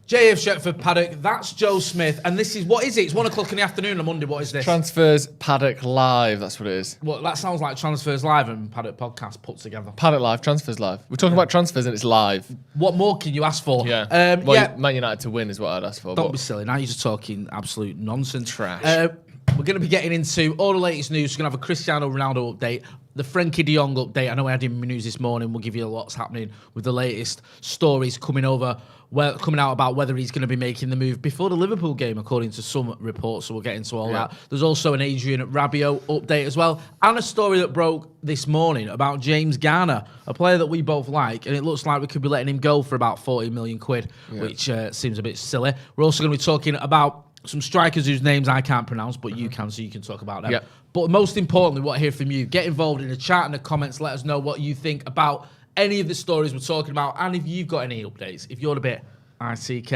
JF Stretford, Paddock, that's Joe Smith, and this is, what is it? It's 1 o'clock in the afternoon on Monday, what is this? Transfers Paddock Live, that's what it is. Well, that sounds like Transfers Live and Paddock Podcast put together. Paddock Live, Transfers Live. We're talking about transfers and it's live. What more can you ask for? Yeah. Man United to win is what I'd ask for. Don't be silly, now you're just talking absolute nonsense. Trash. We're going to be getting into all the latest news. We're going to have a Cristiano Ronaldo update, the Frenkie de Jong update. I know I had him in my news this morning. We'll give you what's happening with the latest stories coming out about whether he's going to be making the move before the Liverpool game, according to some reports. So we'll get into all that. There's also an Adrien Rabiot update as well, and a story that broke this morning about James Garner, a player that we both like, and it looks like we could be letting him go for about 40 million quid, which seems a bit silly. We're also going to be talking about some strikers whose names I can't pronounce, but you can, so you can talk about them. Yep. But most importantly, what I hear from you, get involved in the chat and the comments. Let us know what you think about any of the stories we're talking about, and if you've got any updates. If you're a bit ICK,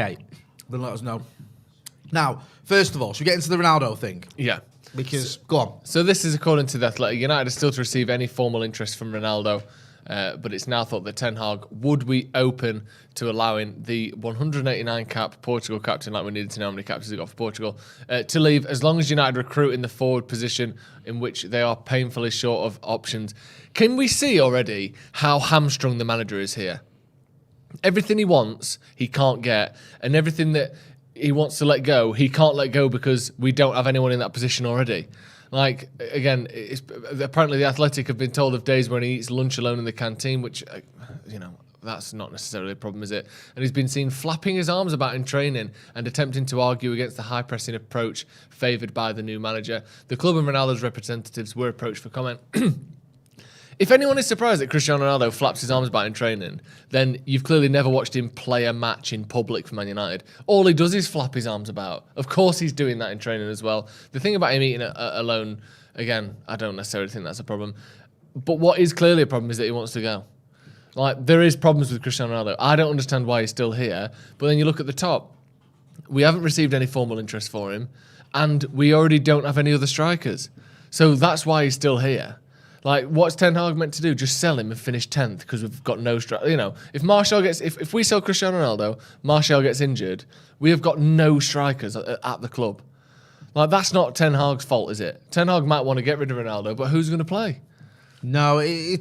then let us know. Now, first of all, should we get into the Ronaldo thing? Yeah. Because, go on. So this is according to The Athletic. United are still to receive any formal interest from Ronaldo, but it's now thought that Ten Hag would be open to allowing the 189 cap Portugal captain, like we needed to know how many caps he's got for Portugal, to leave as long as United recruit in the forward position in which they are painfully short of options. Can we see already how hamstrung the manager is here? Everything he wants, he can't get, and everything that he wants to let go, he can't let go because we don't have anyone in that position already. Like, again, apparently the Athletic have been told of days when he eats lunch alone in the canteen, which, that's not necessarily a problem, is it? And he's been seen flapping his arms about in training and attempting to argue against the high-pressing approach favoured by the new manager. The club and Ronaldo's representatives were approached for comment. If anyone is surprised that Cristiano Ronaldo flaps his arms about in training, then you've clearly never watched him play a match in public for Man United. All he does is flap his arms about. Of course he's doing that in training as well. The thing about him eating alone, again, I don't necessarily think that's a problem. But what is clearly a problem is that he wants to go. Like, there is problems with Cristiano Ronaldo. I don't understand why he's still here. But then you look at the top. We haven't received any formal interest for him. And we already don't have any other strikers. So that's why he's still here. Like, what's Ten Hag meant to do? Just sell him and finish 10th because we've got no strike. If we sell Cristiano Ronaldo, Martial gets injured, we have got no strikers at the club. Like, that's not Ten Hag's fault, is it? Ten Hag might want to get rid of Ronaldo, but who's going to play? No, I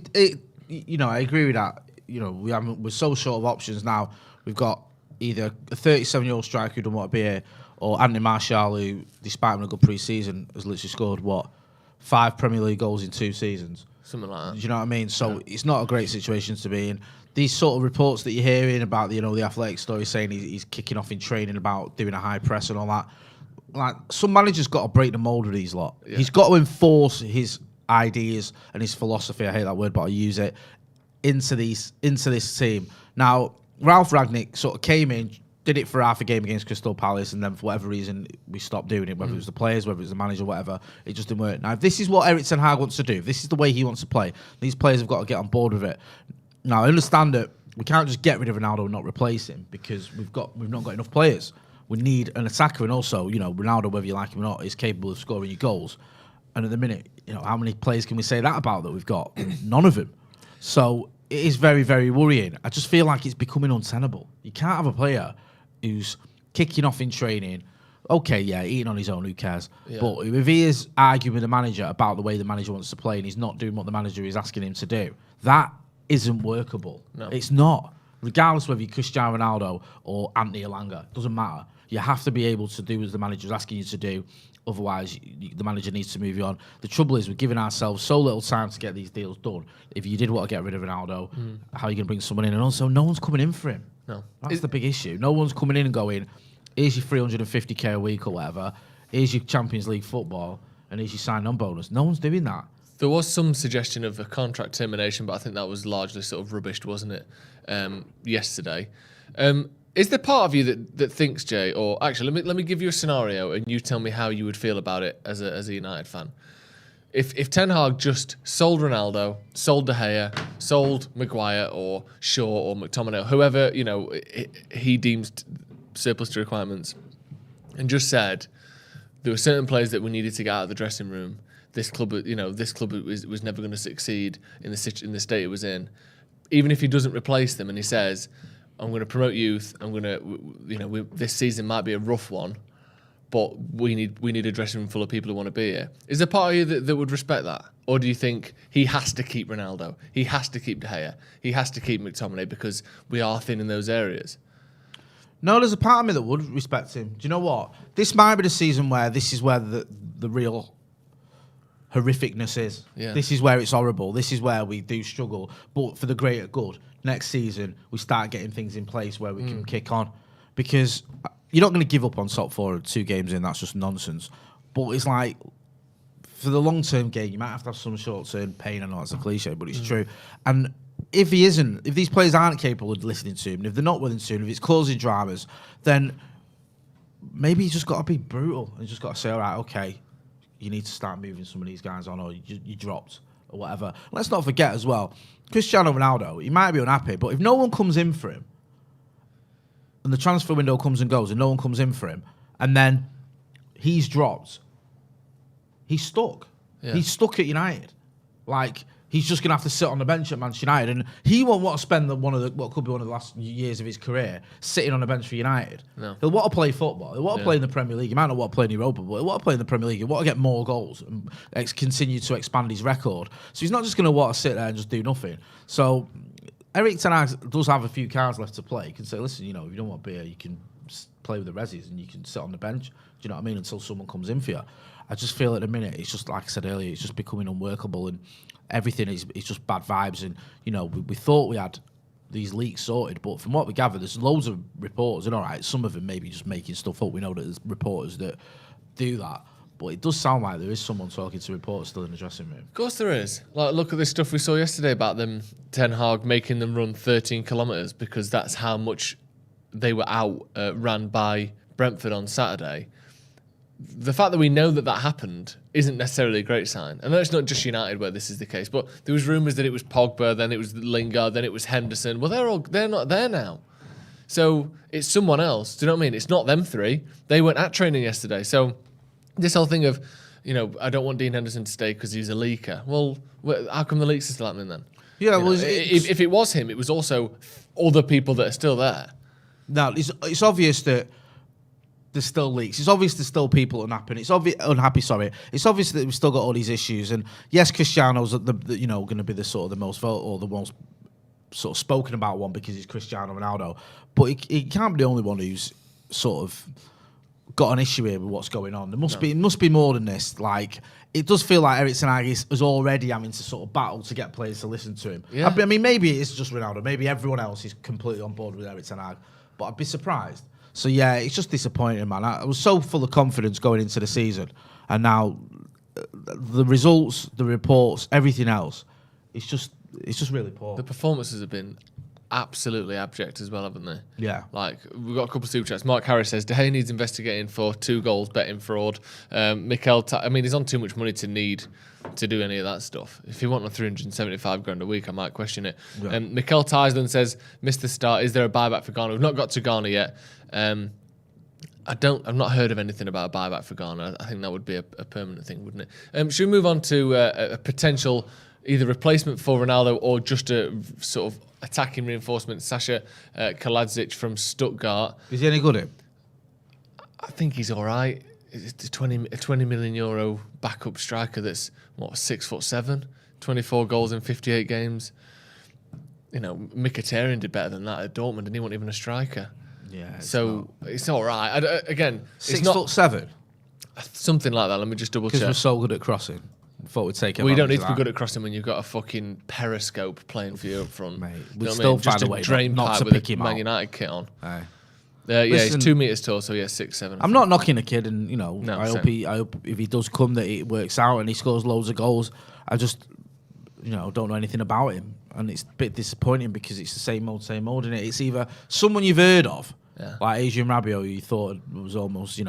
agree with that. We're so short of options now. We've got either a 37-year-old striker who doesn't want to be here, or Anthony Martial, who, despite having a good pre-season, has literally scored, 5 Premier League goals in 2 seasons. Something like that. Do you know what I mean? So it's not a great situation to be in. These sort of reports that you're hearing about, the Athletic story saying he's kicking off in training about doing a high press and all that. Like, some managers got to break the mold of these lot. Yeah. He's got to enforce his ideas and his philosophy, I hate that word, but I use it, into this team. Now, Ralph Rangnick sort of came in, did it for half a game against Crystal Palace, and then for whatever reason we stopped doing it, whether it was the players, whether it was the manager, whatever, it just didn't work. Now, if this is what Erik ten Hag wants to do, if this is the way he wants to play, these players have got to get on board with it. Now, I understand that we can't just get rid of Ronaldo and not replace him because we've not got enough players. We need an attacker, and also, Ronaldo, whether you like him or not, is capable of scoring your goals. And at the minute, how many players can we say that about that we've got? None of them. So it is very, very worrying. I just feel like it's becoming untenable. You can't have a player who's kicking off in training, okay, yeah, eating on his own, who cares? Yeah. But if he is arguing with the manager about the way the manager wants to play and he's not doing what the manager is asking him to do, that isn't workable. No. It's not. Regardless whether you're Cristiano Ronaldo or Anthony Elanga, doesn't matter. You have to be able to do as the manager is asking you to do. Otherwise, the manager needs to move you on. The trouble is, we're giving ourselves so little time to get these deals done. If you did want to get rid of Ronaldo, how are you going to bring someone in? And also, no one's coming in for him. No. That's the big issue. No one's coming in and going, here's your 350k a week or whatever, here's your Champions League football, and here's your sign-on bonus. No one's doing that. There was some suggestion of a contract termination, but I think that was largely sort of rubbished, wasn't it, yesterday? Is there part of you that thinks, Jay, or actually, let me give you a scenario and you tell me how you would feel about it as a United fan. If Ten Hag just sold Ronaldo, sold De Gea, sold Maguire or Shaw or McTominay, whoever he deems surplus to requirements, and just said there were certain players that we needed to get out of the dressing room. This club was never going to succeed in the state it was in. Even if he doesn't replace them, and he says, I'm going to promote youth. I'm going to, this season might be a rough one, but we need a dressing room full of people who want to be here. Is there part of you that would respect that? Or do you think he has to keep Ronaldo? He has to keep De Gea? He has to keep McTominay because we are thin in those areas? No, there's a part of me that would respect him. Do you know what? This might be the season where this is where the real horrificness is. Yeah. This is where it's horrible. This is where we do struggle. But for the greater good, next season, we start getting things in place where we can kick on. Because you're not going to give up on top 4 and 2 games in. That's just nonsense. But it's like, for the long-term game, you might have to have some short-term pain. I know that's a cliche, but it's true. And if these players aren't capable of listening to him, and if they're not willing to, and if it's causing dramas, then maybe you just got to be brutal and just got to say, all right, okay, you need to start moving some of these guys on, or you dropped, or whatever. Let's not forget as well, Cristiano Ronaldo, he might be unhappy, but if no one comes in for him, and the transfer window comes and goes, and no one comes in for him, and then he's dropped, he's stuck. Yeah. He's stuck at United. Like, he's just going to have to sit on the bench at Manchester United, and he won't want to spend what could be one of the last years of his career sitting on the bench for United. No. He'll want to play football. He'll want to play in the Premier League. He might not want to play in Europa, but he'll want to play in the Premier League. He'll want to get more goals and continue to expand his record. So he's not just going to want to sit there and just do nothing. So Erik ten Hag does have a few cards left to play. He can say, listen, if you don't want to be here, you can play with the Rezzies and you can sit on the bench. Do you know what I mean? Until someone comes in for you. I just feel at the minute, it's just, like I said earlier, it's just becoming unworkable, and everything is just bad vibes. And, we thought we had these leaks sorted, but from what we gather, there's loads of reporters, and all right, some of them maybe just making stuff up. We know that there's reporters that do that, but it does sound like there is someone talking to reporters still in the dressing room. Of course there is. Like, look at this stuff we saw yesterday about them, Ten Hag making them run 13 kilometres because that's how much they were out ran by Brentford on Saturday. The fact that we know that happened isn't necessarily a great sign. I know it's not just United where this is the case, but there was rumours that it was Pogba, then it was Lingard, then it was Henderson. Well, they're not there now. So it's someone else. Do you know what I mean? It's not them three. They weren't at training yesterday. So this whole thing of, I don't want Dean Henderson to stay because he's a leaker. Well, how come the leaks are still happening then? Yeah, if it was him, it was also other people that are still there. No, it's obvious that there's still leaks. It's obvious there's still people unhappy. It's obvious that we've still got all these issues. And yes, Cristiano's going to be the sort of the most vote or the most sort of spoken about one because he's Cristiano Ronaldo. But he can't be the only one who's sort of got an issue here with what's going on. There must be more than this. Like, it does feel like Erik ten Hag is already having to sort of battle to get players to listen to him. Yeah. I mean, maybe it's just Ronaldo. Maybe everyone else is completely on board with Erik ten Hag. But I'd be surprised. So, yeah, it's just disappointing, man. I was so full of confidence going into the season. And now the results, the reports, everything else, it's just really poor. The performances have been absolutely abject as well, haven't they? Yeah. Like, we've got a couple of super chats. Mark Harris says, De Gea needs investigating for 2 goals betting fraud. He's on too much money to need to do any of that stuff. If he wanted 375 grand a week, I might question it. Yeah. Mikel Tysland says, missed the start. Is there a buyback for Garner? We've not got to Garner yet. I've not heard of anything about a buyback for Garner. I think that would be a permanent thing, wouldn't it? Should we move on to a potential either replacement for Ronaldo or just a sort of attacking reinforcement? Sasha Kaladzic from Stuttgart. Is he any good at him? I think he's all right. It's a 20 million euro backup striker that's 6'7", 24 goals in 58 games. Mkhitaryan did better than that at Dortmund, and he wasn't even a striker. Yeah. It's all right. Again, 6'7", something like that. Let me just double check. Because we're so good at crossing. Thought we'd take it. Well, you don't need to be good at crossing when you've got a fucking periscope playing for you up front. Mate, we still find a way not to pick him out. Man United kit on. Listen, he's 2 meters tall, so 6'7". I'm not knocking the kid, and I hope if he does come that it works out and he scores loads of goals. I just don't know anything about him, and it's a bit disappointing because it's the same old, isn't it? It's either someone you've heard of, like Adrien Rabiot, who you thought was almost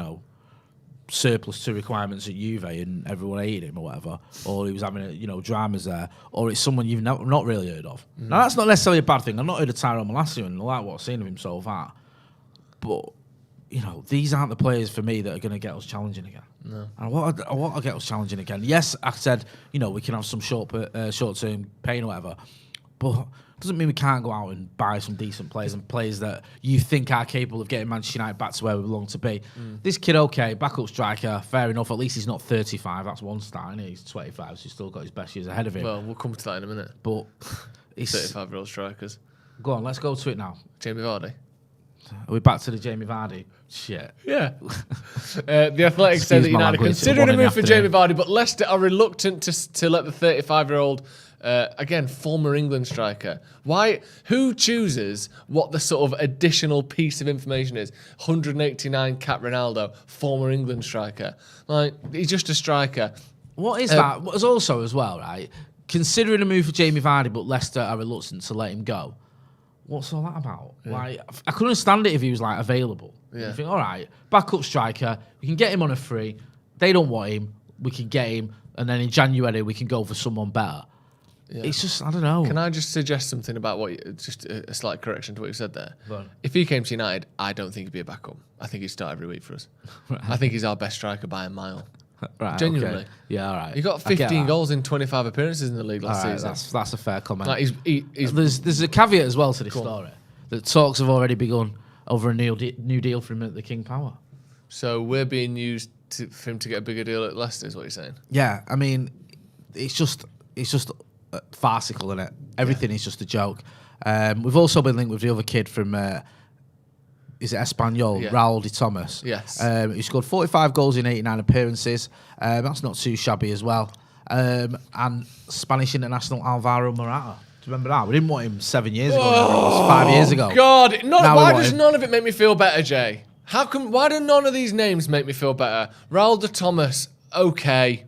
surplus to requirements at Juve and everyone hated him or whatever, or he was having dramas there, or it's someone you've not really heard of. Now that's not necessarily a bad thing. I've not heard of Tyrone Malacia and I like what I've seen of him so far, but these aren't the players for me that are going to get us challenging again. No. And I want to get us challenging again. Yes, I said we can have some short-term pain or whatever, but doesn't mean we can't go out and buy some decent players and players that you think are capable of getting Manchester United back to where we belong to be. This kid, okay, backup striker, fair enough. At least he's not 35. That's one start, isn't he? He's 25, so he's still got his best years ahead of him. Well, we'll come to that in a minute. But he's 35-year-old strikers. Go on, let's go to it now. Jamie Vardy. Are we back to the Jamie Vardy shit? Yeah. The Athletic said that United considering a move for Jamie Vardy, but Leicester are reluctant to let the 35-year-old, again, former England striker. Why? Who chooses what the sort of additional piece of information is? 189 cap Ronaldo, former England striker. Like, he's just a striker. What is that? What is also as well, right? Considering a move for Jamie Vardy, but Leicester are reluctant to let him go. What's all that about? Yeah. Like, I could understand it if he was like available. Yeah. You think, all right, backup striker, we can get him on a free. They don't want him, we can get him, and then in January we can go for someone better. Yeah. It's just, I don't know. Can I just suggest something about just a slight correction to what you said there? If he came to United, I don't think he'd be a backup. I think he'd start every week for us. Right. I think he's our best striker by a mile. Right, genuinely. Okay. Yeah, all right. He got 15 goals in 25 appearances in the league last season. That's a fair comment. Like there's a caveat as well to this story. That talks have already begun over a new deal for him at the King Power. So we're being used for him to get a bigger deal at Leicester, is what you're saying? Yeah, I mean, it's just farcical, isn't it? Everything is just a joke. We've also been linked with the other kid from, is it Espanyol, Raul de Thomas? Yes. He scored 45 goals in 89 appearances. That's not too shabby as well. And Spanish international Alvaro Morata. Do you remember that? We didn't want him 7 years ago. It was 5 years ago. God, why does none of it make me feel better, Jay? Why do none of these names make me feel better? Raul de Thomas, okay.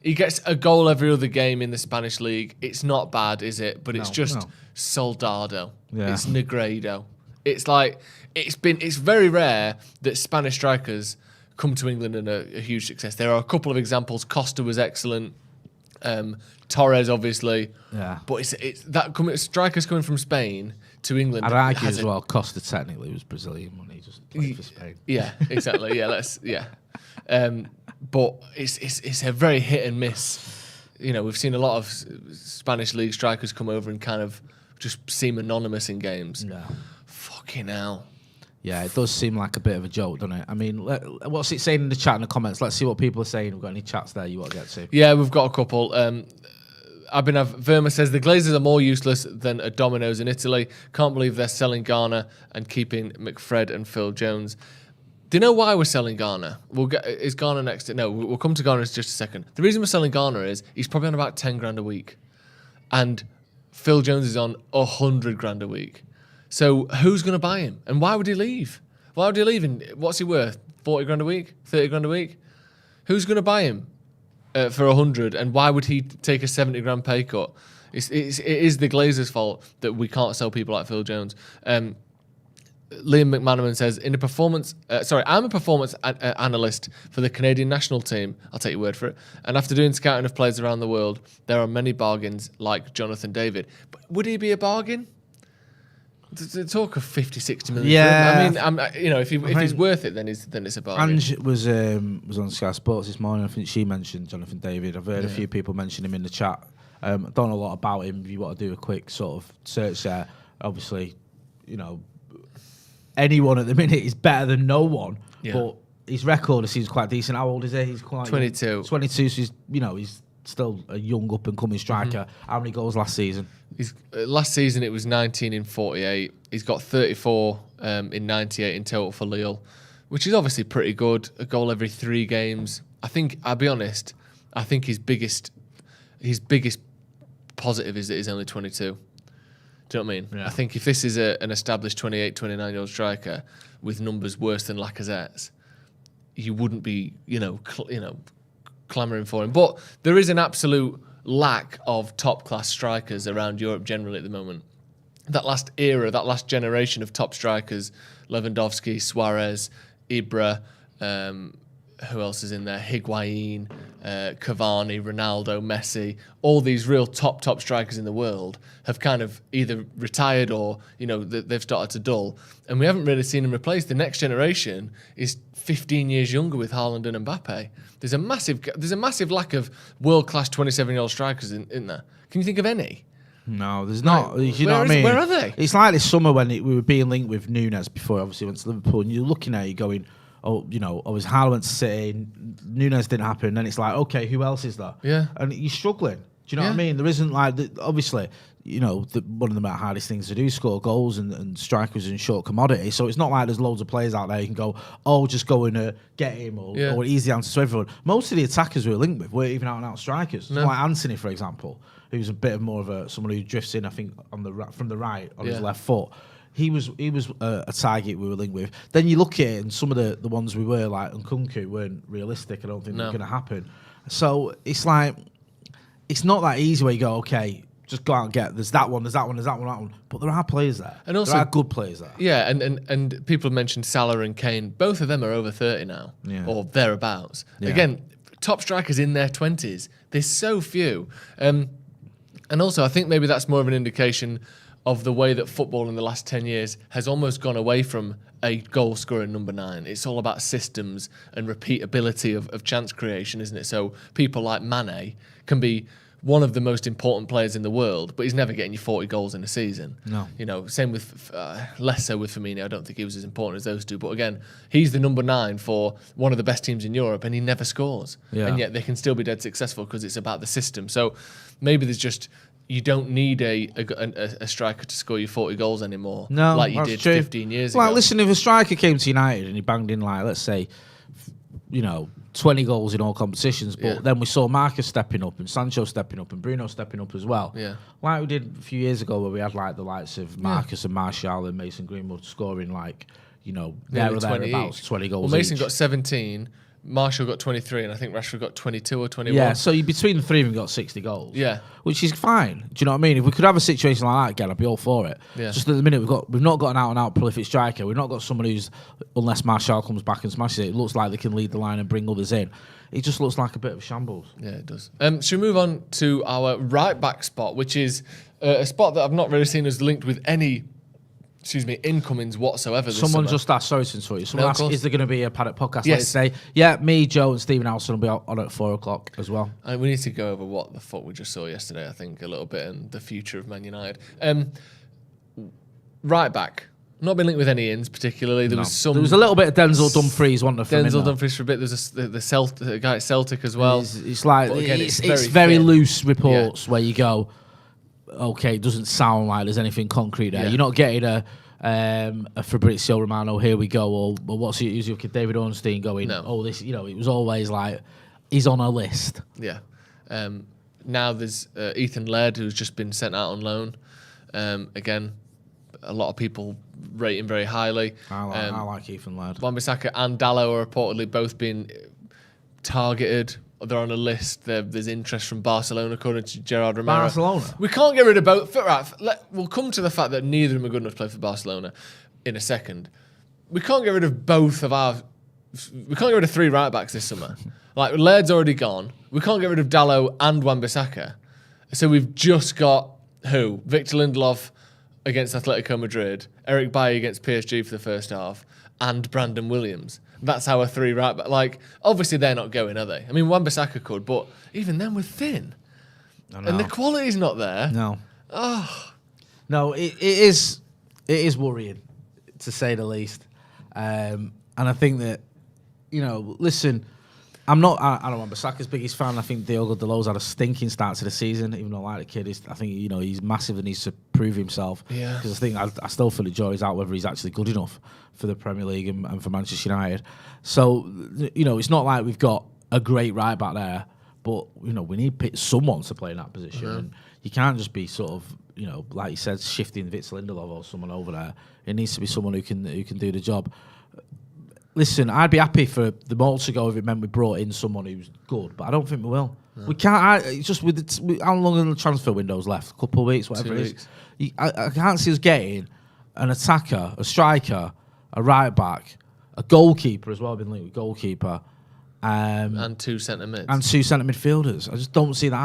He gets a goal every other game in the Spanish league. It's not bad, is it? But it's just soldado. Yeah. It's Negredo. It's like, it's very rare that Spanish strikers come to England and are a huge success. There are a couple of examples. Costa was excellent. Torres, obviously. Yeah. But strikers coming from Spain to England. I'd argue as well, Costa technically was Brazilian when he just played for Spain. Yeah, exactly. But it's a very hit and miss. You know, we've seen a lot of Spanish league strikers come over and kind of just seem anonymous in games. No. Fucking hell. Yeah, it does seem like a bit of a joke, doesn't it? I mean, what's it saying in the chat and the comments? Let's see what people are saying. We've got any chats there you want to get to? Yeah, we've got a couple. Verma says the Glazers are more useless than a Domino's in Italy. Can't believe they're selling Garner and keeping McFred and Phil Jones. Do you know why we're selling Garner? Is Garner next? No, we'll come to Garner in just a second. The reason we're selling Garner is he's probably on about 10 grand a week, and Phil Jones is on 100 grand a week. So who's going to buy him? And why would he leave? Why would he leave? And what's he worth? 40 grand a week? 30 grand a week? Who's going to buy him for 100? And why would he take a 70 grand pay cut? It is the Glazers' fault that we can't sell people like Phil Jones. Liam McManaman says, I'm a performance analyst for the Canadian national team. I'll take your word for it. And after doing scouting of players around the world, there are many bargains like Jonathan David. But would he be a bargain? To talk of 50, 60 million. Yeah. I mean, if he's worth it, then it's a bargain. Ange was on Sky Sports this morning. I think she mentioned Jonathan David. I've heard a few people mention him in the chat. Don't know a lot about him. If you want to do a quick sort of search there, obviously, anyone at the minute is better than no one. Yeah. But his record seems quite decent. How old is he? He's quite 22. Young. 22. So he's still a young up and coming striker. Mm-hmm. How many goals last season? Last season it was 19 in 48. He's got 34 in 98 in total for Lille, which is obviously pretty good. A goal every 3 games. I'll be honest, I think his biggest positive is that he's only 22. Do you know what I mean? Yeah. I think if this is an established 28, 29-year-old striker with numbers worse than Lacazette's, you wouldn't be, clamouring for him. But there is an absolute lack of top-class strikers around Europe generally at the moment. That last generation of top strikers, Lewandowski, Suarez, Ibra, who else is in there? Higuain, Cavani, Ronaldo, Messi, all these real top strikers in the world have kind of either retired or, they've started to dull. And we haven't really seen them replaced. The next generation is 15 years younger with Haaland and Mbappe. There's a massive lack of world-class 27-year-old strikers in there. Can you think of any? No, there's not. Like, You know what I mean? Where are they? It's like this summer when we were being linked with Nunes before, obviously went to Liverpool, and you're looking at it going, his Haaland went to City, Nunes didn't happen. And then it's like, okay, who else is there? Yeah. And you're struggling. Do you know what I mean? There isn't like, obviously, one of the hardest things to do is score goals, and strikers in short commodity. So it's not like there's loads of players out there you can go, just go and get him or easy answer to everyone. Most of the attackers we were linked with weren't even out and out strikers. No. Like Anthony, for example, who's a bit more of someone who drifts in, I think, from the right on his left foot. He was a target we were linked with. Then you look at it, and some of the ones we were like Nkunku weren't realistic. I don't think they're going to happen. So it's like, it's not that easy where you go, okay, just go out and get. There's that one. But there are players there. And also, there are good players there. Yeah, and people have mentioned Salah and Kane. Both of them are over 30 now, or thereabouts. Yeah. Again, top strikers in their 20s. There's so few. And also, I think maybe that's more of an indication of the way that football in the last 10 years has almost gone away from a goal scorer number 9. It's all about systems and repeatability of chance creation, isn't it? So people like Mane can be one of the most important players in the world, but he's never getting you 40 goals in a season. No. Same with, less so with Firmino. I don't think he was as important as those two. But again, he's the number 9 for one of the best teams in Europe, and he never scores. Yeah. And yet they can still be dead successful because it's about the system. So maybe there's just... You don't need a striker to score you 40 goals anymore, like you did 15 years ago. Like, listen, if a striker came to United and he banged in, like, let's say, 20 goals in all competitions, but then we saw Marcus stepping up and Sancho stepping up and Bruno stepping up as well. Yeah. Like we did a few years ago where we had, like, the likes of Marcus and Martial and Mason Greenwood scoring, like, there or thereabouts 20 goals Well, Mason each. got 17... Marshall got 23, and I think Rashford got 22 or 21. Yeah, so between the three of them got 60 goals. Yeah. Which is fine. Do you know what I mean? If we could have a situation like that again, I'd be all for it. Yeah. Just at the minute, we've not got an out-and-out prolific striker. We've not got someone who's, unless Martial comes back and smashes it, looks like they can lead the line and bring others in. It just looks like a bit of shambles. Yeah, it does. Should we move on to our right-back spot, which is a spot that I've not really seen as linked with any... incomings whatsoever this Someone summer. just asked, sorry to interrupt you, someone asked, is there going to be a Paddock podcast later today? Yeah, me, Joe and Stephen Alston will be on at 4 o'clock as well. And we need to go over what the fuck we just saw yesterday, I think, a little bit, and the future of Man United. Right back. Not been linked with any ins particularly. There was a little bit of Denzel Dumfries, wasn't there? Denzel Dumfries for a bit. There's the guy at Celtic as well. It's like, again, it's very loose reports where you go, okay, it doesn't sound like there's anything concrete there. Yeah. You're not getting a Fabrizio Romano, here we go, or what's your kid David Ornstein going, this, it was always like, he's on a list. Yeah. Now there's Ethan Laird, who's just been sent out on loan. Again, a lot of people rate him very highly. I like Ethan Laird. Wan-Bissaka and Dalot are reportedly both being targeted. They're on a list. There's interest from Barcelona, according to Gerard Romero. Barcelona? We can't get rid of both. Right, we'll come to the fact that neither of them are good enough to play for Barcelona in a second. We can't get rid of both of our... We can't get rid of 3 right-backs this summer. Like, Laird's already gone. We can't get rid of Dalot and Wan-Bissaka. So we've just got who? Victor Lindelof against Atletico Madrid, Eric Bailly against PSG for the first half, and Brandon Williams. That's our 3 right back. Like, obviously they're not going, are they? I mean, Wan-Bissaka could, but even then we're thin. And the quality's not there. No. No, it is worrying, to say the least. And I think that, listen, I'm not Wan-Bissaka's biggest fan. I think Diogo Dalot's had a stinking start to the season, even though I like the kid. I think, he's massive and needs to prove himself. Yeah. Because I think I still feel the jury's out whether he's actually good enough for the Premier League and for Manchester United. So, it's not like we've got a great right back there, but, we need someone to play in that position. Mm-hmm. And you can't just be sort of, like you said, shifting Victor Lindelof or someone over there. It needs to be someone who can do the job. Listen, I'd be happy for the Malta to go if it meant we brought in someone who's good, but I don't think we will. No. We can't. It's just with how long are the transfer windows left? A couple of weeks, whatever 2 it weeks. is. I can't see us getting an attacker, a striker, a right back, a goalkeeper as well. I've been linked with goalkeeper, and 2 centre mids and 2 centre midfielders. I just don't see that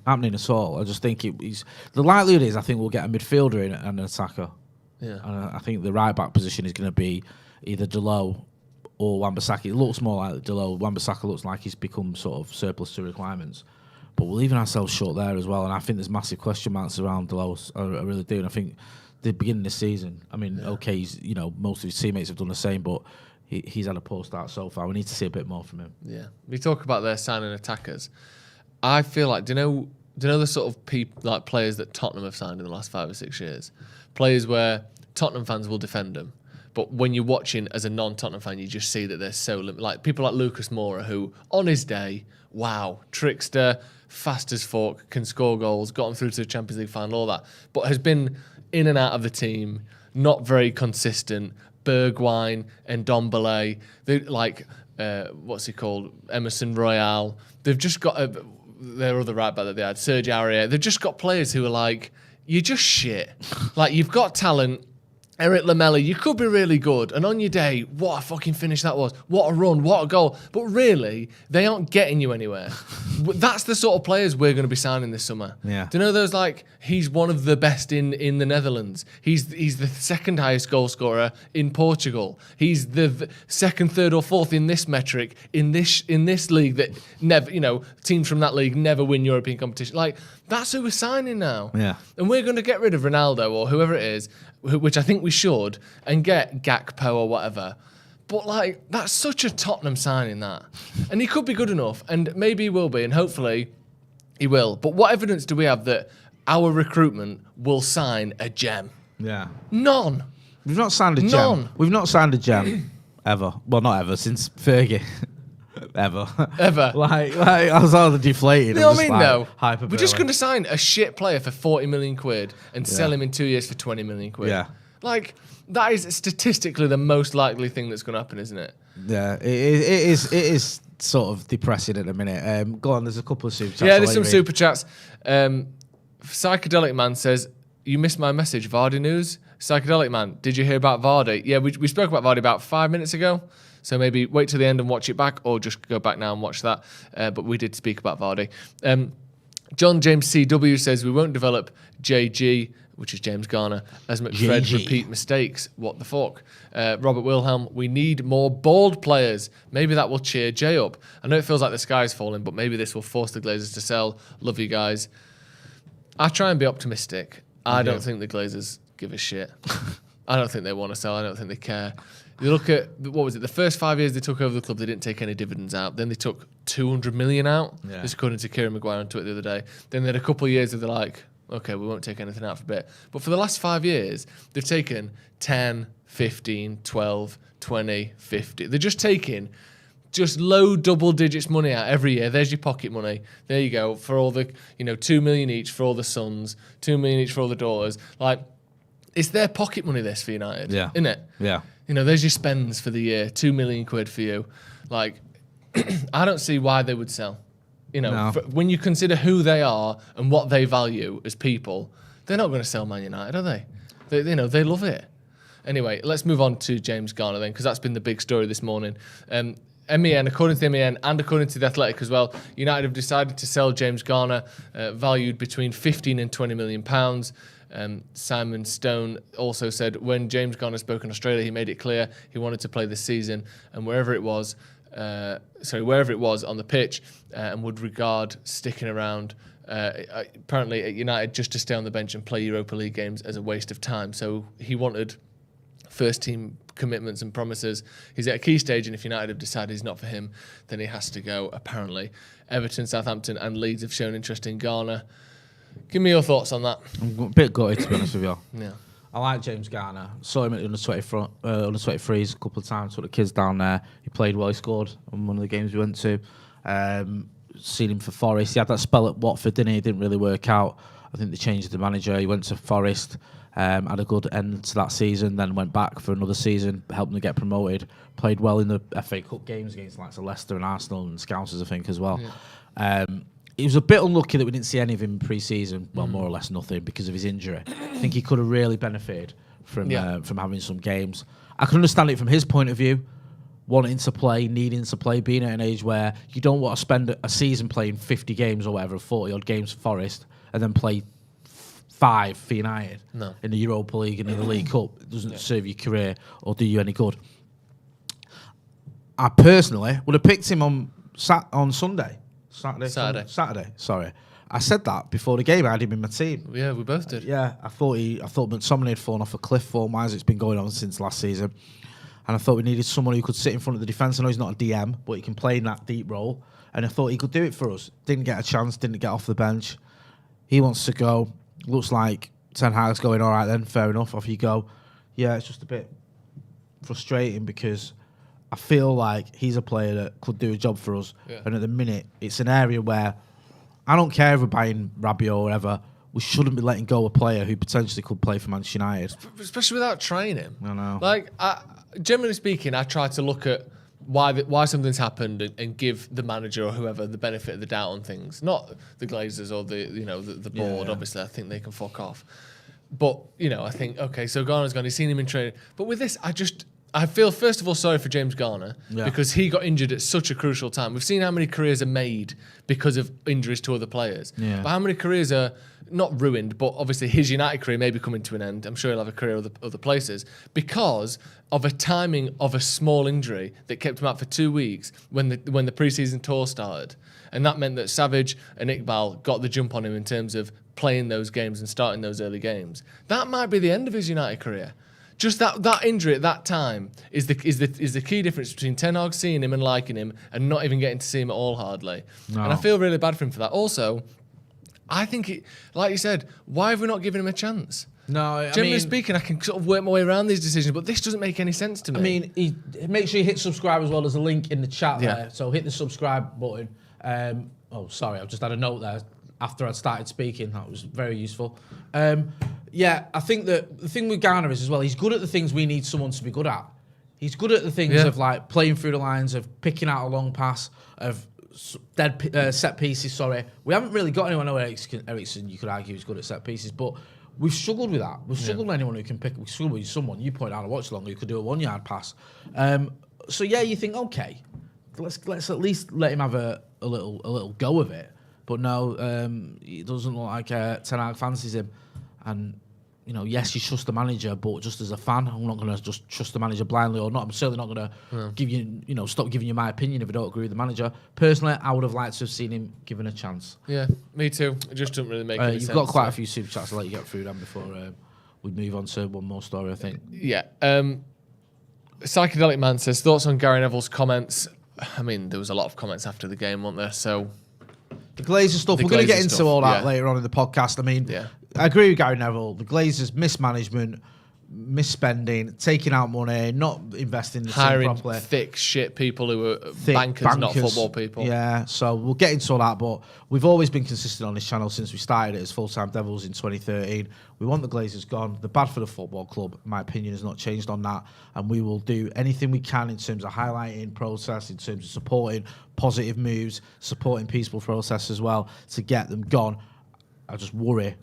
happening at all. I just think the likelihood is I think we'll get a midfielder in and an attacker. Yeah, and I think the right back position is going to be either Dalot or Wan-Bissaka. It looks more like Dalot. Wan-Bissaka looks like he's become sort of surplus to requirements. But we're leaving ourselves short there as well. And I think there's massive question marks around Delos. I really do. And I think the beginning of the season, I mean, okay, most of his teammates have done the same, but he's had a poor start so far. We need to see a bit more from him. Yeah. We talk about their signing attackers. I feel like, do you know the sort of like players that Tottenham have signed in the last 5 or 6 years? Players where Tottenham fans will defend them. But when you're watching as a non-Tottenham fan, you just see that they're so like people like Lucas Moura, who on his day, wow, trickster, fast as fork, can score goals, got him through to the Champions League final, all that, but has been in and out of the team, not very consistent. Bergwijn and Ndombele, they like what's he called, Emerson Royale. They've just got their other right back that they had, Serge Aurier. They've just got players who are like, you're just shit. Like you've got talent. Eric Lamela, you could be really good, and on your day, what a fucking finish that was. What a run, what a goal. But really, they aren't getting you anywhere. That's the sort of players we're going to be signing this summer. Yeah. Do you know those, like, he's one of the best in the Netherlands. He's the second highest goal scorer in Portugal. He's the second, third, or fourth in this metric in this league that never, teams from that league never win European competition. Like, that's who we're signing now. Yeah. And we're going to get rid of Ronaldo or whoever it is, which I think we should, and get Gakpo or whatever. But, like, that's such a Tottenham signing, that. And he could be good enough, and maybe he will be, and hopefully he will. But what evidence do we have that our recruitment will sign a gem? Yeah. None. We've not signed a gem. None. We've not signed a gem ever. Well, not ever, since Fergie. Ever. like I was all deflated. You know what I mean, though? Hyperbole. We're just going to sign a shit player for 40 million quid and sell him in 2 years for 20 million quid. Yeah. Like, that is statistically the most likely thing that's going to happen, isn't it? Yeah, it is sort of depressing at the minute. Go on, there's a couple of super chats. Yeah, there's some super chats. Psychedelic Man says, you missed my message, Vardy news. Psychedelic Man, did you hear about Vardy? Yeah, we spoke about Vardy about 5 minutes ago. So maybe wait till the end and watch it back, or just go back now and watch that. But we did speak about Vardy. John James CW says, we won't develop JG, which is James Garner, as McFred repeat mistakes. What the fuck? Robert Wilhelm, we need more bold players. Maybe that will cheer Jay up. I know it feels like the sky's falling, but maybe this will force the Glazers to sell. Love you guys. I try and be optimistic. I don't think the Glazers give a shit. I don't think they want to sell. I don't think they care. You look at, what was it, the first 5 years they took over the club, they didn't take any dividends out. Then they took 200 million out, just according to Kieran Maguire on Twitter the other day. Then they had a couple of years where they're like, okay, we won't take anything out for a bit. But for the last 5 years, they've taken 10, 15, 12, 20, 50. They're just taking low double digits money out every year. There's your pocket money. There you go. For all the, 2 million each for all the sons, 2 million each for all the daughters. Like, it's their pocket money, this, for United. Yeah. Isn't it? Yeah. There's your spends for the year, 2 million quid for you. Like, I don't see why they would sell. When you consider who they are and what they value as people, they're not going to sell Man United, are they? They love it. Anyway, let's move on to James Garner then, because that's been the big story this morning. MEN, according to the MEN and according to The Athletic as well, United have decided to sell James Garner, valued between 15 and 20 million pounds. Simon Stone also said when James Garner spoke in Australia, he made it clear he wanted to play this season, and wherever it was on the pitch, and would regard sticking around apparently at United just to stay on the bench and play Europa League games as a waste of time. So he wanted first team commitments and promises. He's at a key stage, and if United have decided he's not for him, then he has to go, apparently. Everton, Southampton and Leeds have shown interest in Garner. Give me your thoughts on that. I'm a bit gutted, to be honest with you. Yeah. I like James Garner. Saw him at the under-23s a couple of times. Took the kids down there. He played well. He scored on one of the games we went to. Seen him for Forest. He had that spell at Watford, didn't he? It didn't really work out. I think they changed the manager. He went to Forest, had a good end to that season, then went back for another season, helped them get promoted. Played well in the FA Cup games against like Leicester and Arsenal and Scousers, I think, as well. Yeah. It was a bit unlucky that we didn't see any of him pre-season. Well, more or less nothing because of his injury. I think he could have really benefited from having some games. I can understand it from his point of view, wanting to play, needing to play, being at an age where you don't want to spend a season playing 50 games or whatever, 40-odd games for Forest, and then play 5 for United in the Europa League and in the League Cup. It doesn't serve your career or do you any good. I personally would have picked him on Sunday. Saturday. Sorry, I said that before the game. I had him in my team. Yeah, we both did. Yeah, I thought McTominay had fallen off a cliff form-wise. It's been going on since last season, and I thought we needed someone who could sit in front of the defence. I know he's not a DM, but he can play in that deep role, and I thought he could do it for us. Didn't get a chance. Didn't get off the bench. He wants to go. Looks like Ten Hag's going all right. Then fair enough. Off you go. Yeah, it's just a bit frustrating because I feel like he's a player that could do a job for us. Yeah. And at the minute, it's an area where I don't care if we're buying Rabiot or whatever. We shouldn't be letting go of a player who potentially could play for Manchester United. Especially without training him. I know. Like, generally speaking, I try to look at why something's happened and give the manager or whoever the benefit of the doubt on things. Not the Glazers or the board. Yeah. Obviously, I think they can fuck off. But, I think, okay, so Garner's gone. He's seen him in training. But with this, I feel, first of all, sorry for James Garner because he got injured at such a crucial time. We've seen how many careers are made because of injuries to other players. Yeah. But how many careers are not ruined, but obviously his United career may be coming to an end. I'm sure he'll have a career other places because of a timing of a small injury that kept him out for 2 weeks when the pre-season tour started. And that meant that Savage and Iqbal got the jump on him in terms of playing those games and starting those early games. That might be the end of his United career. Just that injury at that time is the key difference between Ten Hag seeing him and liking him and not even getting to see him at all hardly. No. And I feel really bad for him for that. Also, I think, like you said, why have we not given him a chance? No, Generally speaking, I can sort of work my way around these decisions, but this doesn't make any sense to me. I mean, make sure you hit subscribe as well. There's a link in the chat there, so hit the subscribe button. Sorry, I've just had a note there after I'd started speaking. That was very useful. Yeah, I think that the thing with Garner is as well, he's good at the things we need someone to be good at. He's good at the things of like playing through the lines, of picking out a long pass, of set pieces. Sorry, we haven't really got anyone. I know Ericsson, you could argue, is good at set pieces, but we've struggled with that. We've struggled with anyone who can pick. We've struggled with someone. You point out a watch long who could do a 1 yard pass. So yeah, you think okay, let's at least let him have a little go of it. But no, it doesn't look like Ten Hag fancies him. And, yes, you trust the manager, but just as a fan, I'm not going to just trust the manager blindly or not. I'm certainly not going to give you, stop giving you my opinion if I don't agree with the manager. Personally, I would have liked to have seen him given a chance. Yeah, me too. It just doesn't really make any sense. You've got quite a few super chats. I'll let you get through them before we move on to one more story, I think. Yeah. Psychedelic Man says, thoughts on Gary Neville's comments? I mean, there was a lot of comments after the game, weren't there? So the Glazer stuff, we're going to get into all that later on in the podcast. I mean, I agree with Gary Neville. The Glazers, mismanagement, misspending, taking out money, not investing in the team properly. Hiring thick shit people who are bankers, not football people. Yeah, so we'll get into all that, but we've always been consistent on this channel since we started it as Full-Time Devils in 2013. We want the Glazers gone. They're bad for the football club. My opinion has not changed on that, and we will do anything we can in terms of highlighting process, in terms of supporting positive moves, supporting peaceful process as well to get them gone. I just worry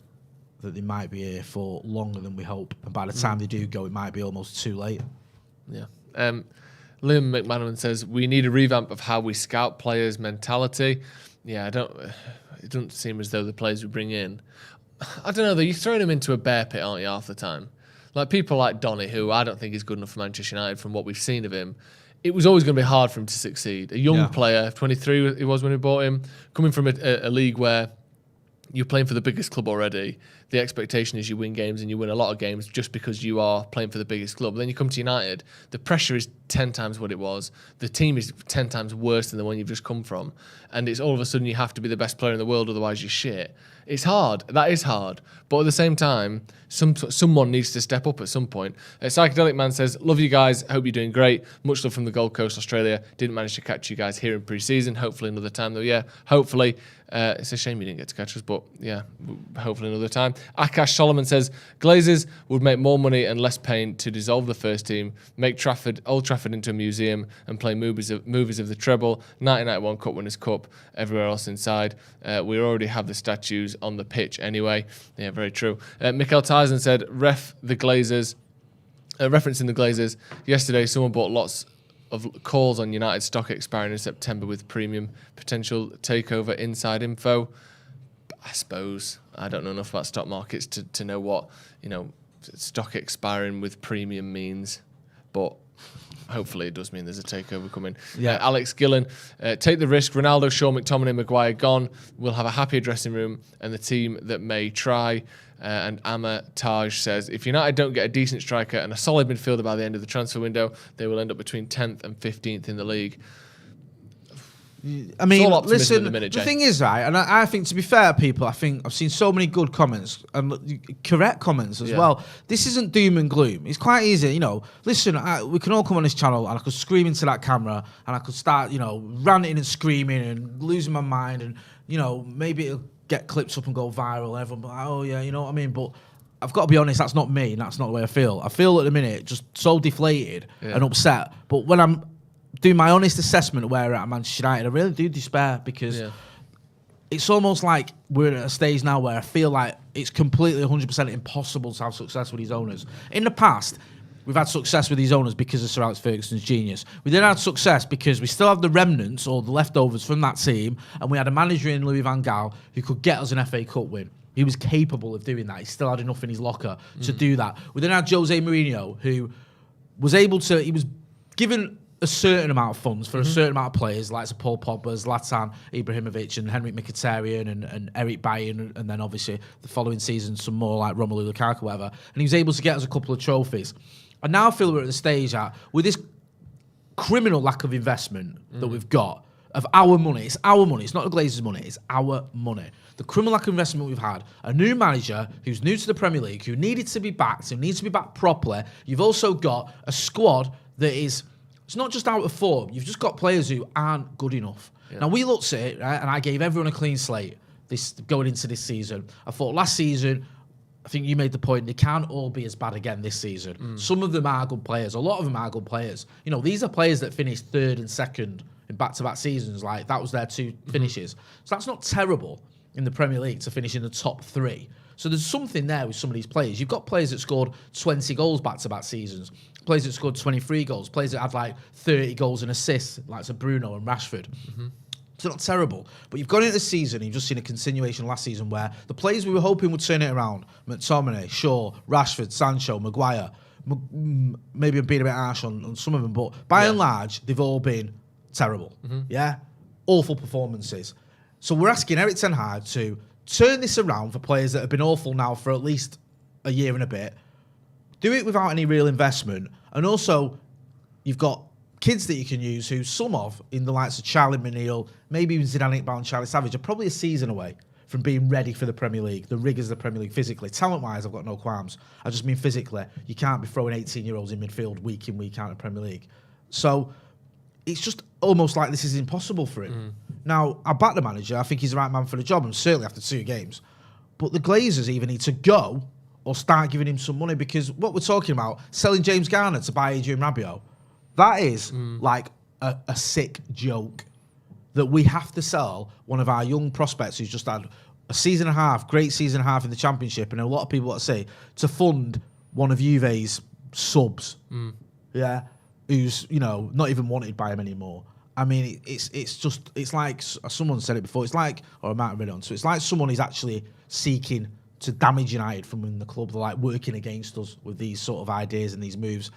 that they might be here for longer than we hope. And by the time they do go, it might be almost too late. Yeah. Liam McManaman says, we need a revamp of how we scout players' mentality. Yeah, it doesn't seem as though the players we bring in, I don't know, though, you're throwing them into a bear pit, aren't you, half the time? Like people like Donny, who I don't think is good enough for Manchester United from what we've seen of him. It was always going to be hard for him to succeed. A young player, 23 he was when we bought him, coming from a league where you're playing for the biggest club already. The expectation is you win games and you win a lot of games just because you are playing for the biggest club. Then you come to United, the pressure is 10 times what it was. The team is 10 times worse than the one you've just come from. And it's all of a sudden you have to be the best player in the world, otherwise you're shit. It's hard. That is hard. But at the same time, someone needs to step up at some point. Psychedelic Man says, love you guys. Hope you're doing great. Much love from the Gold Coast, Australia. Didn't manage to catch you guys here in pre-season. Hopefully another time, though. Yeah, hopefully. It's a shame you didn't get to catch us, but yeah, hopefully another time. Akash Solomon says, Glazers would make more money and less pain to dissolve the first team, make Old Trafford into a museum and play movies of the treble, 1991 Cup Winners' Cup, everywhere else inside. We already have the statues on the pitch anyway. Yeah, very true. Mikhail Tyson said, referencing the Glazers, yesterday someone bought lots of calls on United stock expiring in September with premium potential takeover inside info. I suppose I don't know enough about stock markets to know what stock expiring with premium means, but Hopefully it does mean there's a takeover coming. Yeah. Alex Gillen, take the risk. Ronaldo, Shaw, McTominay, Maguire gone. We'll have a happier dressing room and the team that may try. And Amma Taj says, if United don't get a decent striker and a solid midfielder by the end of the transfer window, they will end up between 10th and 15th in the league. I mean, listen, the thing is, right, and I think, to be fair, people, I think I've seen so many good comments and correct comments as well. This isn't doom and gloom. It's quite easy, you know. Listen, we can all come on this channel and I could scream into that camera and I could start, you know, ranting and screaming and losing my mind and, you know, maybe it'll get clipped up and go viral and everyone be like, oh yeah, you know what I mean? But I've got to be honest, that's not me and that's not the way I feel. I feel at the minute just so deflated and upset. But when I'm doing my honest assessment of where we're at Manchester United, I really do despair because it's almost like we're at a stage now where I feel like it's completely 100% impossible to have success with these owners. In the past, we've had success with these owners because of Sir Alex Ferguson's genius. We didn't have success because we still have the remnants or the leftovers from that team, and we had a manager in Louis van Gaal who could get us an FA Cup win. He was capable of doing that. He still had enough in his locker to do that. We then had Jose Mourinho, who was able to, he was given a certain amount of funds for a certain amount of players, like Paul Pogba, Zlatan Ibrahimovic, and Henrik Mkhitaryan, and Eric Bailly, and then obviously the following season some more like Romelu Lukaku, whatever. And he was able to get us a couple of trophies. And now I feel we're at the stage with this criminal lack of investment that we've got of our money. It's our money. It's not the Glazers' money. It's our money. The criminal lack of investment we've had. A new manager who's new to the Premier League, who needed to be backed, who needs to be backed properly. You've also got a squad that is, it's not just out of form. You've just got players who aren't good enough. Now, we looked at it, right, and I gave everyone a clean slate going into this season. I thought last season, I think you made the point, they can't all be as bad again this season. Some of them are good players. A lot of them are good players. You know, these are players that finished third and second in back-to-back seasons. Like, that was their two finishes. So that's not terrible in the Premier League to finish in the top three. So there's something there with some of these players. You've got players that scored 20 goals back-to-back seasons, players that scored 23 goals, players that had like 30 goals and assists, like Bruno and Rashford. It's not terrible. But you've gone into the season and you've just seen a continuation last season where the players we were hoping would turn it around, McTominay, Shaw, Rashford, Sancho, Maguire, maybe I'm being a bit harsh on some of them, but by and large, they've all been terrible. Awful performances. So we're asking Erik ten Hag to turn this around for players that have been awful now for at least a year and a bit. Do it without any real investment. And also, you've got kids that you can use who some of, in the likes of Charlie Manil, maybe even Zidane Iqbal and Charlie Savage, are probably a season away from being ready for the Premier League, the rigours of the Premier League physically. Talent-wise, I've got no qualms. I just mean physically. You can't be throwing 18-year-olds in midfield week in, week out in the Premier League. So it's just almost like this is impossible for him. Now, I back the manager. I think he's the right man for the job, and certainly after 2 games. But the Glazers either need to go or start giving him some money, because what we're talking about, selling James Garner to buy Adrien Rabiot, that is like a sick joke that we have to sell one of our young prospects who's just had a season and a half, great season and a half in the Championship, and a lot of people want to say, to fund one of Juve's subs, who's, you know, not even wanted by him anymore. I mean, it's like, someone said it before, it's like, or I might have read it on, so it's like someone is actually seeking to damage United from within the club. They're like working against us with these sort of ideas and these moves.